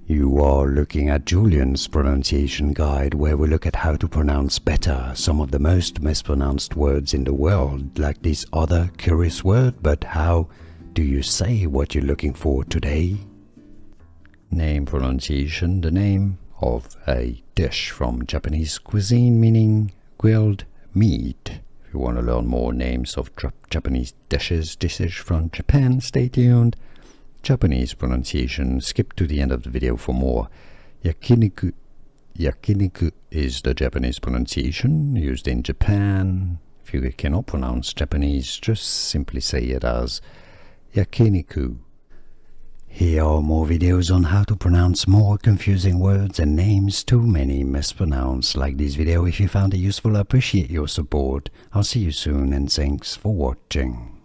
You are looking at Julian's pronunciation guide, where we look at how to pronounce better some of the most mispronounced words in the world, like this other curious word. But how do you say what you're looking for today? Name pronunciation: the name of a dish from Japanese cuisine, meaning grilled meat. If you want to learn more names of Japanese dishes from Japan, stay tuned. Japanese pronunciation, skip to the end of the video for more. Yakiniku. Yakiniku is the Japanese pronunciation used in Japan. If you cannot pronounce Japanese, just simply say it as Yakiniku. Here are more videos on how to pronounce more confusing words and names too many mispronounced. Like this video if you found it useful. I appreciate your support. I'll see you soon and thanks for watching.